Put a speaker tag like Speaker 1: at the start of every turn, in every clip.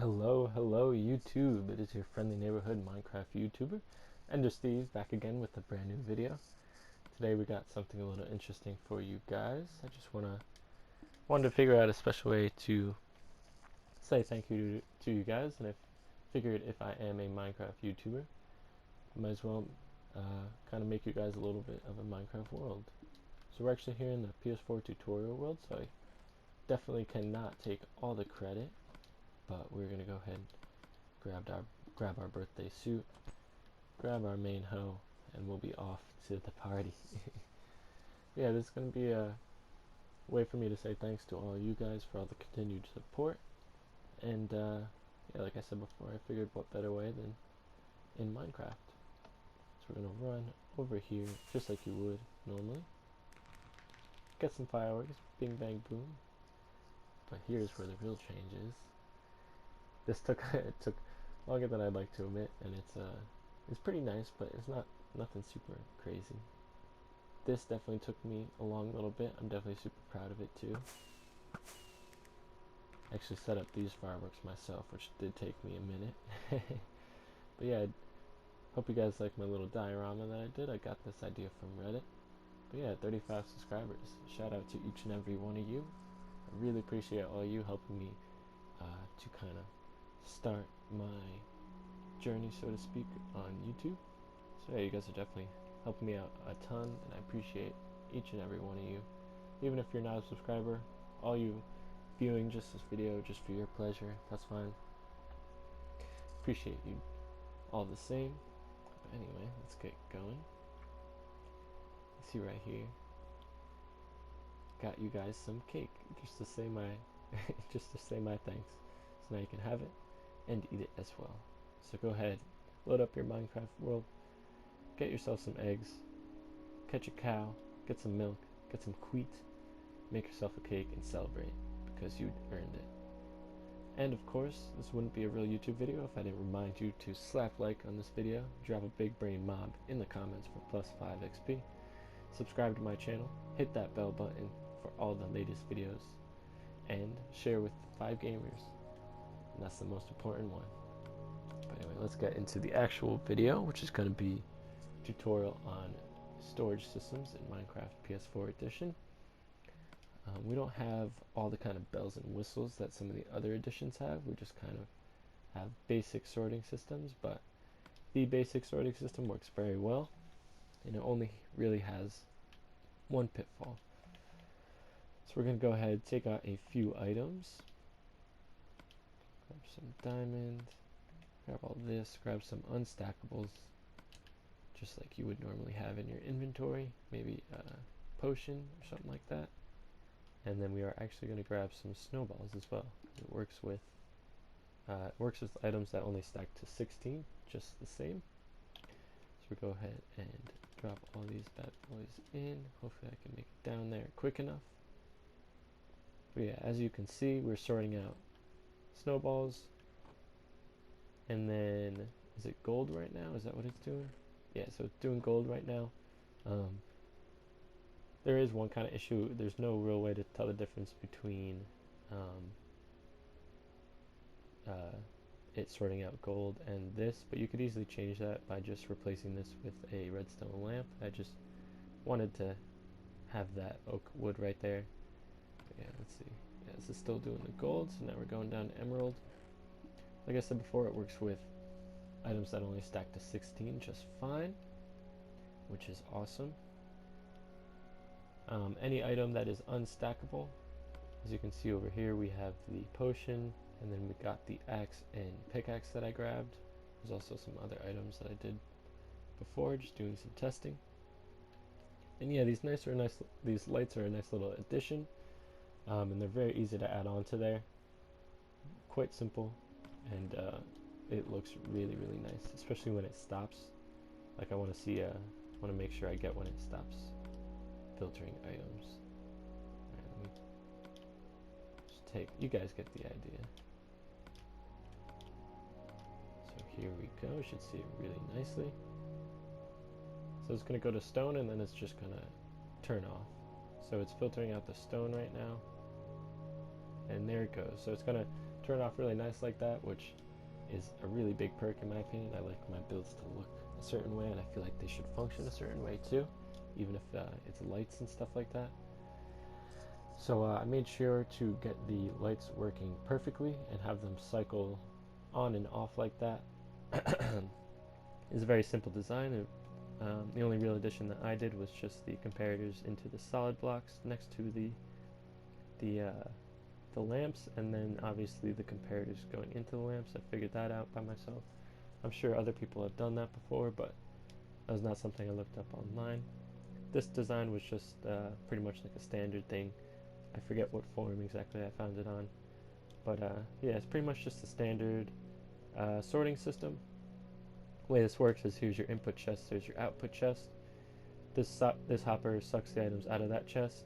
Speaker 1: Hello YouTube. It is your friendly neighborhood Minecraft YouTuber, Ender Steve, back again with a brand new video. Today we got something a little interesting for you guys. I just wanted to figure out a special way to say thank you to you guys, and I figured if I am a Minecraft YouTuber, I might as well kind of make you guys a little bit of a Minecraft world. So we're actually here in the PS4 tutorial world, so I definitely cannot take all the credit, but we're gonna go ahead and grab our birthday suit, grab our main hoe, and we'll be off to the party. Yeah, this is going to be a way for me to say thanks to all you guys for all the continued support. And yeah, like I said before, I figured what better way than in Minecraft. So we're going to run over here just like you would normally. Get some fireworks, bing bang boom. But here's where the real change is. This took it took longer than I'd like to admit, and it's pretty nice, but it's nothing super crazy. This definitely took me a long little bit. I'm definitely super proud of it too. I actually set up these fireworks myself, which did take me a minute. But yeah, I hope you guys like my little diorama that I did. I got this idea from Reddit. But yeah, 35 subscribers. Shout out to each and every one of you. I really appreciate all you helping me to kind of start my journey, so to speak, on YouTube. So yeah, you guys are definitely helping me out a ton, and I appreciate each and every one of you. Even if you're not a subscriber, all you viewing just this video just for your pleasure, that's fine. Appreciate you all the same. But anyway, let's get going. See right here, got you guys some cake just to say my thanks. So now you can have it and eat it as well. So go ahead, load up your Minecraft world, get yourself some eggs, catch a cow, get some milk, get some wheat, make yourself a cake, and celebrate, because you earned it. And of course, this wouldn't be a real YouTube video if I didn't remind you to slap like on this video, drop a big brain mob in the comments for +5 XP, subscribe to my channel, hit that bell button for all the latest videos, and share with 5 gamers. And that's the most important one. But anyway, let's get into the actual video, which is going to be a tutorial on storage systems in Minecraft PS4 edition. We don't have all the kind of bells and whistles that some of the other editions have. We just kind of have basic sorting systems, but the basic sorting system works very well, and it only really has one pitfall. So we're going to go ahead and take out a few items. Grab some diamond, grab all this, grab some unstackables, just like you would normally have in your inventory, maybe a potion or something like that. And then we are actually going to grab some snowballs as well. It works with items that only stack to 16, just the same. So we go ahead and drop all these bad boys in. Hopefully I can make it down there quick enough. But yeah, as you can see, we're sorting out snowballs. And then, is it gold right now? Is that what it's doing? Yeah, so it's doing gold right now. There is one kind of issue. There's no real way to tell the difference between it sorting out gold and this, but you could easily change that by just replacing this with a redstone lamp. I just wanted to have that oak wood right there. But yeah, let's see. Yeah, this is still doing the gold, so now we're going down to emerald. Like I said before, it works with items that only stack to 16 just fine, which is awesome. Any item that is unstackable, as you can see over here, we have the potion, and then we got the axe and pickaxe that I grabbed. There's also some other items that I did before, just doing some testing. And yeah, these lights are a nice little addition, and they're very easy to add on to there. Quite simple, and it looks really nice, especially when it stops. Like I want to make sure I get when it stops filtering items. Alright, let me just you guys get the idea. So here we go, you should see it really nicely. So it's going to go to stone, and then it's just going to turn off. So it's filtering out the stone right now, and there it goes. So it's going to turn off really nice like that, which is a really big perk in my opinion. I like my builds to look a certain way, and I feel like they should function a certain way too, even if it's lights and stuff like that. So I made sure to get the lights working perfectly and have them cycle on and off like that. It's a very simple design. The only real addition that I did was just the comparators into the solid blocks next to the lamps, and then obviously the comparators going into the lamps. I figured that out by myself. I'm sure other people have done that before, but that was not something I looked up online. This design was just pretty much like a standard thing. I forget what forum exactly I found it on, but yeah, it's pretty much just a standard sorting system. The way this works is here's your input chest, there's your output chest. This hopper sucks the items out of that chest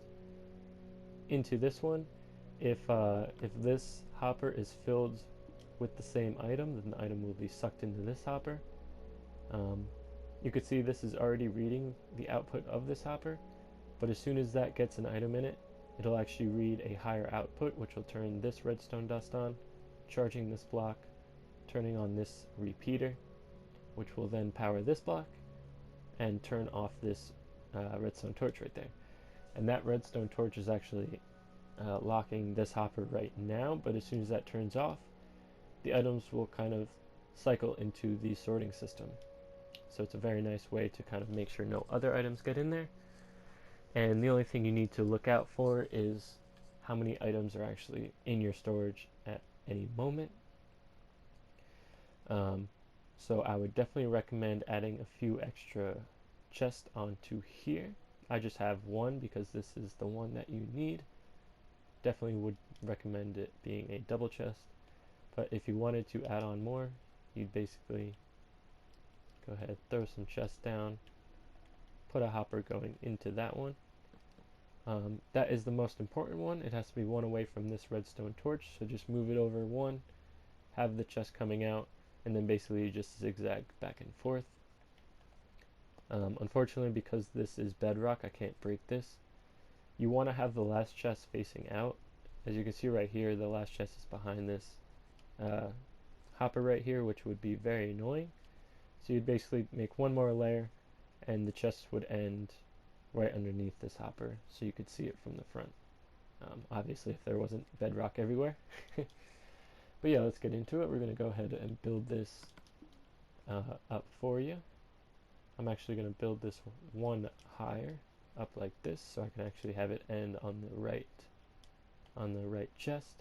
Speaker 1: into this one. If this hopper is filled with the same item, then the item will be sucked into this hopper. You could see this is already reading the output of this hopper, but as soon as that gets an item in it, it'll actually read a higher output, which will turn this redstone dust on, charging this block, turning on this repeater, which will then power this block and turn off this redstone torch right there. And that redstone torch is actually locking this hopper right now, but as soon as that turns off, the items will kind of cycle into the sorting system. So it's a very nice way to kind of make sure no other items get in there. And the only thing you need to look out for is how many items are actually in your storage at any moment. So I would definitely recommend adding a few extra chests onto here. I just have one because this is the one that you need. Definitely would recommend it being a double chest, but if you wanted to add on more, you'd basically go ahead, throw some chests down, put a hopper going into that one. That is the most important one. It has to be one away from this redstone torch, so just move it over one, have the chest coming out, and then basically you just zigzag back and forth. Unfortunately, because this is bedrock, I can't break this. You want to have the last chest facing out. As you can see right here, the last chest is behind this hopper right here, which would be very annoying. So you'd basically make one more layer, and the chest would end right underneath this hopper, so you could see it from the front. Obviously, if there wasn't bedrock everywhere. But yeah, let's get into it. We're going to go ahead and build this up for you. I'm actually going to build this one higher, up like this, so I can actually have it end on the right chest.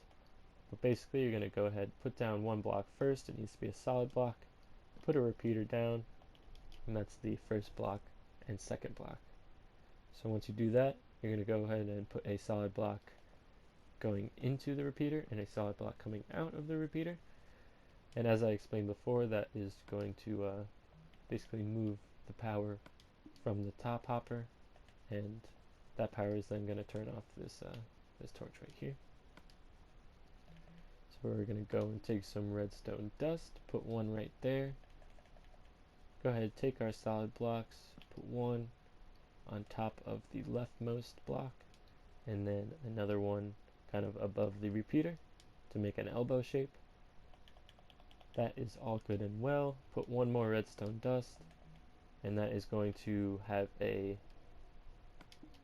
Speaker 1: But basically, you're going to go ahead, put down one block first. It needs to be a solid block. Put a repeater down, and that's the first block and second block. So once you do that, you're going to go ahead and put a solid block going into the repeater and a solid block coming out of the repeater. And as I explained before, that is going to basically move the power from the top hopper, and that power is then going to turn off this this torch right here. So we're going to go and take some redstone dust, put one right there. Go ahead, take our solid blocks, put one on top of the leftmost block, and then another one kind of above the repeater to make an elbow shape. That is all good and well. Put one more redstone dust, and that is going to have a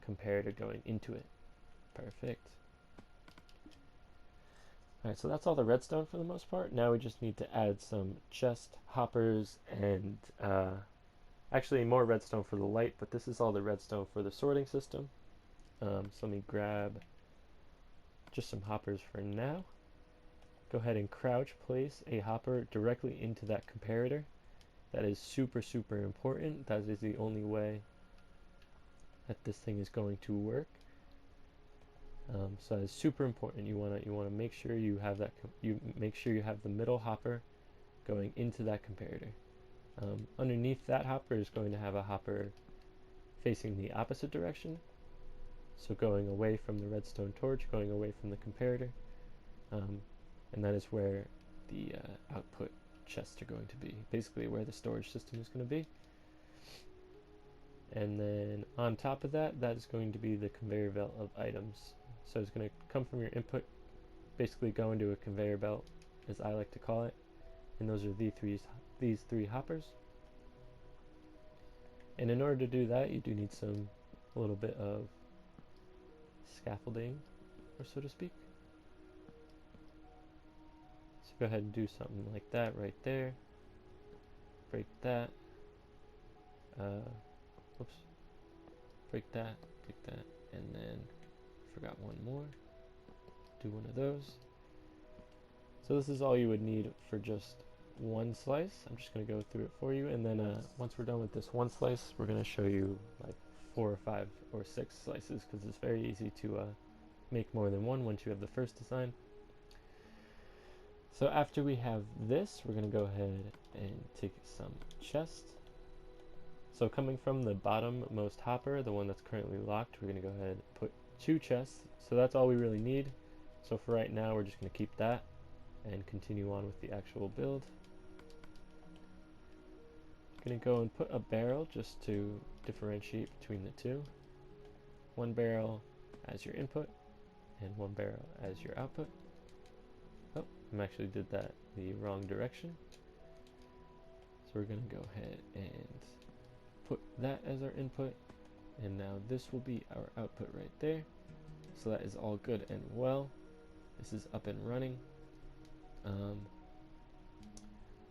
Speaker 1: comparator going into it. Perfect. Alright, so that's all the redstone for the most part. Now we just need to add some chest hoppers and actually more redstone for the light, but this is all the redstone for the sorting system. So let me grab just some hoppers for now. Go ahead and crouch place a hopper directly into that comparator. That is super important. That is the only way that this thing is going to work. So it's super important. You wanna make sure you have that. You make sure you have the middle hopper going into that comparator. Underneath that hopper is going to have a hopper facing the opposite direction. So going away from the redstone torch, going away from the comparator, and that is where the output chests are going to be. Basically, where the storage system is going to be. And then on top of that, that is going to be the conveyor belt of items. So it's going to come from your input basically go into a conveyor belt, as I like to call it, and those are these three hoppers. And in order to do that, you do need a little bit of scaffolding, or so to speak. So go ahead and do something like that right there. Break that. Whoops. Break that, and then forgot one more. Do one of those. So this is all you would need for just one slice. I'm just going to go through it for you, and then once we're done with this one slice, we're going to show you like 4 or 5 or 6 slices, because it's very easy to make more than one once you have the first design. So after we have this, we're going to go ahead and take some chest. So coming from the bottommost hopper, the one that's currently locked, we're going to go ahead and put 2 chests. So that's all we really need. So for right now, we're just going to keep that and continue on with the actual build. Going to go and put a barrel just to differentiate between the two. 1 barrel as your input and 1 barrel as your output. Oh, I actually did that the wrong direction. So we're going to go ahead and put that as our input, and now this will be our output right there. So that is all good and well. This is up and running.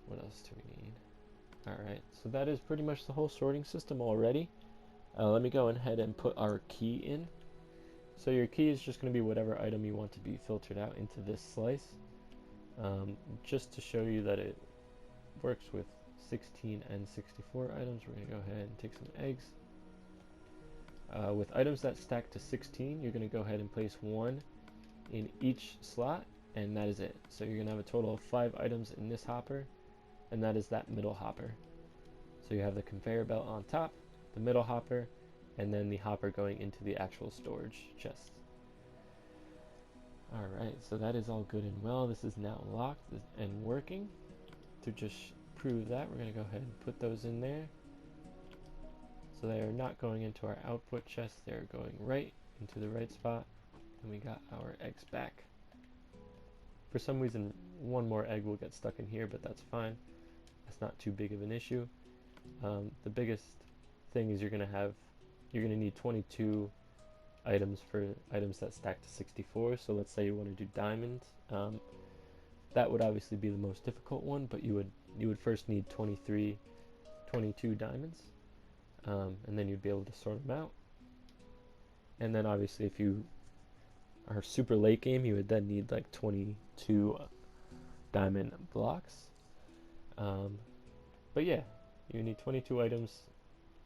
Speaker 1: What else do we need? Alright, so that is pretty much the whole sorting system already. Let me go ahead and put our key in. So your key is just going to be whatever item you want to be filtered out into this slice. Just to show you that it works with 16 and 64 items, we're going to go ahead and take some eggs. With items that stack to 16, you're going to go ahead and place 1 in each slot, and that is it. So you're going to have a total of 5 items in this hopper, and that is that middle hopper. So you have the conveyor belt on top, the middle hopper, and then the hopper going into the actual storage chest. Alright, so that is all good and well. This is now locked and working. To just prove that, we're going to go ahead and put those in there. So they are not going into our output chest, they are going right into the right spot, and we got our eggs back. For some reason, one more egg will get stuck in here, but that's fine. That's not too big of an issue. The biggest thing is you're going to need 22 items for items that stack to 64. So let's say you want to do diamonds. That would obviously be the most difficult one, but you would first need 22 diamonds, and then you'd be able to sort them out. And then obviously if you are super late game, you would then need like 22 diamond blocks. But yeah, you need 22 items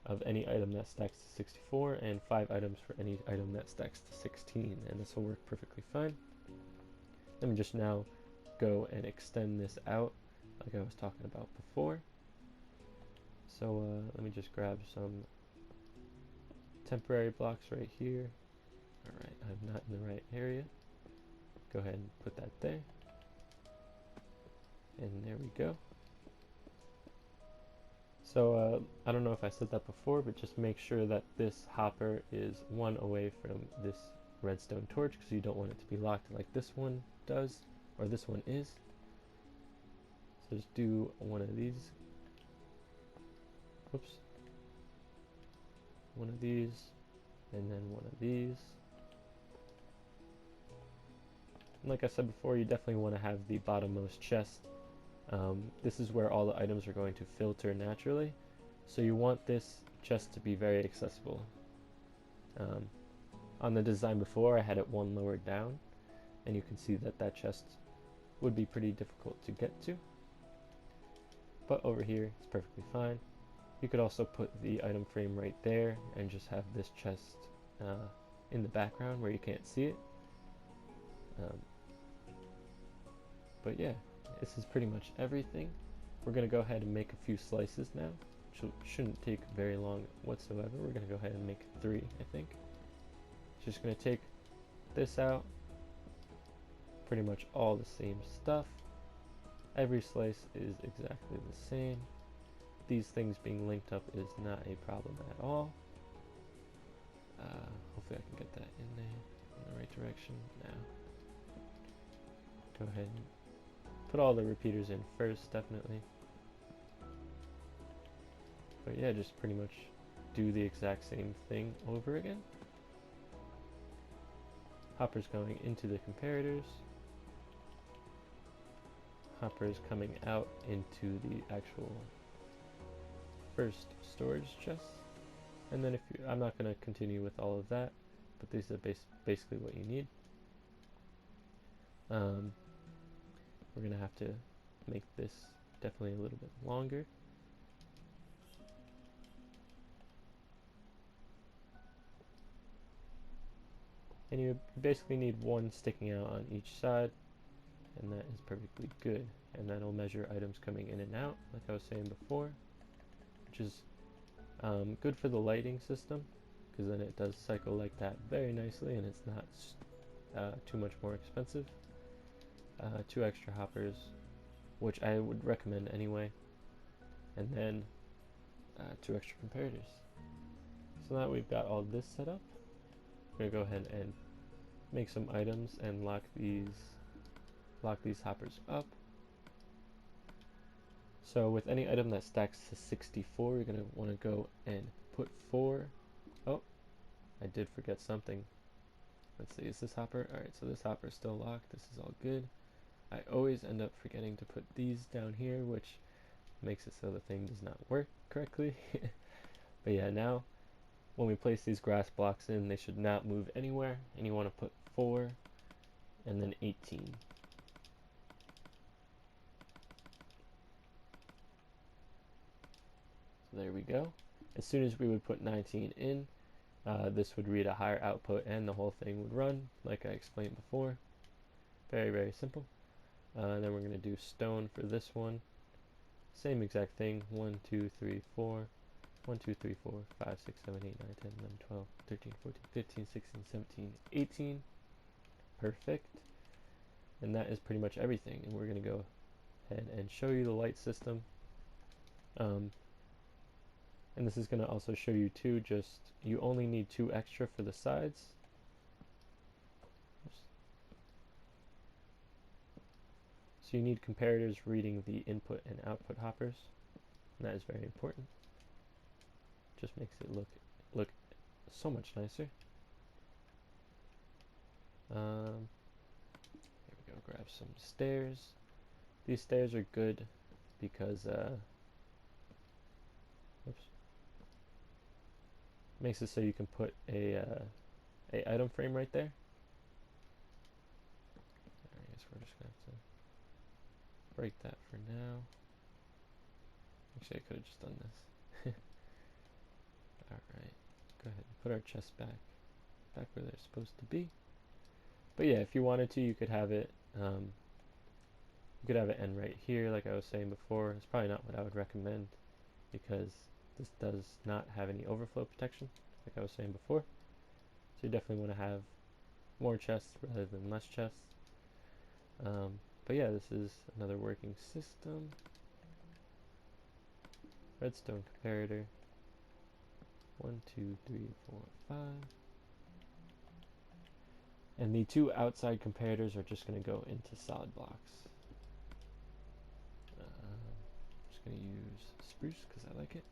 Speaker 1: of any item that stacks to 64 and 5 items for any item that stacks to 16, and this will work perfectly fine. Let me just now go and extend this out like I was talking about before. So let me just grab some temporary blocks right here. Alright, I'm not in the right area. Go ahead and put that there. And there we go. So I don't know if I said that before, but just make sure that this hopper is 1 away from this redstone torch, because you don't want it to be locked like this one does, or this one is. So just do one of these. Whoops. One of these, and then one of these. And like I said before, you definitely want to have the bottommost chest. This is where all the items are going to filter naturally. So you want this chest to be very accessible. On the design before, I had it 1 lowered down, and you can see that that chest would be pretty difficult to get to. But over here, it's perfectly fine. You could also put the item frame right there and just have this chest in the background where you can't see it. But yeah, this is pretty much everything. We're going to go ahead and make a few slices now, which shouldn't take very long whatsoever. We're going to go ahead and make 3, I think. Just going to take this out, pretty much all the same stuff. Every slice is exactly the same. These things being linked up is not a problem at all. Hopefully I can get that in there in the right direction now. Go ahead and put all the repeaters in first, definitely. But yeah, just pretty much do the exact same thing over again. Hoppers going into the comparators. Hoppers coming out into the actual first storage chest. And then if you, I'm not going to continue with all of that, but these are basically what you need. We're going to have to make this definitely a little bit longer. And you basically need one sticking out on each side, and that is perfectly good. And that'll measure items coming in and out, like I was saying before, which is good for the lighting system, because then it does cycle like that very nicely, and it's not too much more expensive. 2 extra hoppers, which I would recommend anyway, and then 2 extra comparators. So now we've got all this set up, we're gonna go ahead and make some items and lock these hoppers up. So with any item that stacks to 64, you're gonna want to go and put 4. Oh, I did forget something. Let's see, is this hopper? Alright, so this hopper is still locked. This is all good. I always end up forgetting to put these down here, which makes it so the thing does not work correctly. But yeah, now when we place these grass blocks in, they should not move anywhere, and you want to put 4 and then 18. So there we go. As soon as we would put 19 in, this would read a higher output and the whole thing would run, like I explained before. Very, very simple. Then we're going to do stone for this one. Same exact thing. 1, 2, 3, 4. 1, 2, 3, 4, 5, 6, 7, 8, 9, 10, 11, 12, 13, 14, 15, 16, 17, 18. Perfect. And that is pretty much everything. And we're going to go ahead and show you the light system. And this is going to also show you too, just you only need 2 extra for the sides. Oops. So you need comparators reading the input and output hoppers, and that is very important. Just makes it look so much nicer. Here we go, grab some stairs. These stairs are good because oops, makes it so you can put a item frame right there. I guess we're just gonna have to break that for now. Actually, I could have just done this. Alright, go ahead and put our chests back where they're supposed to be. But yeah, if you wanted to, you could have it end right here, like I was saying before. It's probably not what I would recommend, because this does not have any overflow protection, like I was saying before. So you definitely want to have more chests rather than less chests. But yeah, this is another working system. Redstone comparator. 1, 2, 3, 4, 5. And the 2 outside comparators are just going to go into solid blocks. I'm just going to use spruce because I like it.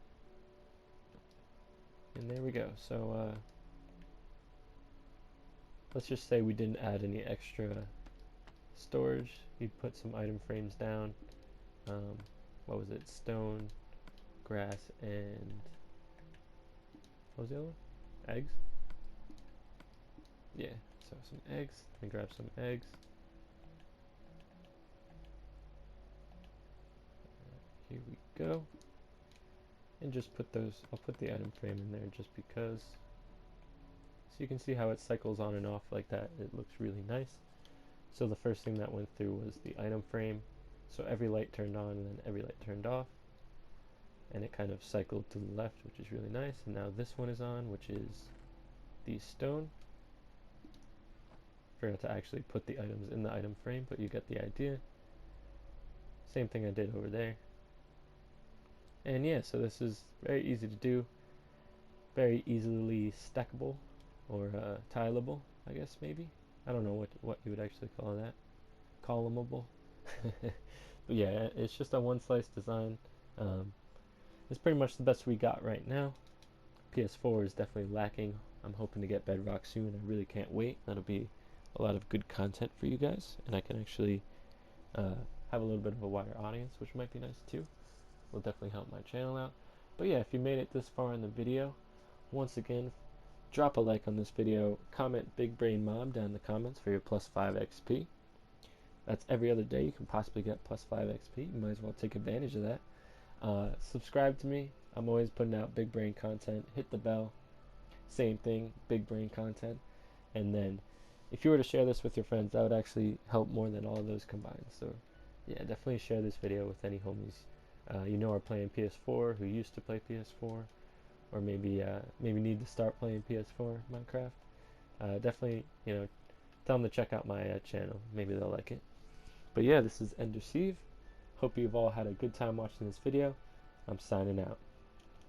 Speaker 1: And there we go. So let's just say we didn't add any extra storage. You'd put some item frames down. What was it? Stone, grass, and what was the other one? Eggs? Yeah, so some eggs. Let me grab some eggs. Here we go. And just put those, I'll put the item frame in there just because. So you can see how it cycles on and off like that. It looks really nice. So the first thing that went through was the item frame. So every light turned on and then every light turned off. And it kind of cycled to the left, which is really nice. And now this one is on, which is the stone. Forgot to actually put the items in the item frame, but you get the idea. Same thing I did over there. And yeah, so this is very easy to do. Very easily stackable, or tileable, I guess maybe. I don't know what you would actually columnable. But yeah, it's just a one slice design. Um, it's pretty much the best we got right now. PS4 is definitely lacking. I'm hoping to get Bedrock soon. I really can't wait. That'll be a lot of good content for you guys, and I can actually have a little bit of a wider audience, which might be nice too. Will definitely help my channel out. But yeah, if you made it this far in the video, once again, drop a like on this video, comment Big Brain Mom down in the comments for your plus 5 XP. That's every other day you can possibly get plus 5 XP. You might as well take advantage of that. Subscribe to me. I'm always putting out big brain content. Hit the bell. Same thing, big brain content. And then if you were to share this with your friends, that would actually help more than all of those combined. So yeah, definitely share this video with any homies you know are playing PS4, who used to play PS4, or maybe need to start playing PS4 Minecraft. Definitely, tell them to check out my channel. Maybe they'll like it. But yeah, this is Ender Steve. Hope you've all had a good time watching this video. I'm signing out.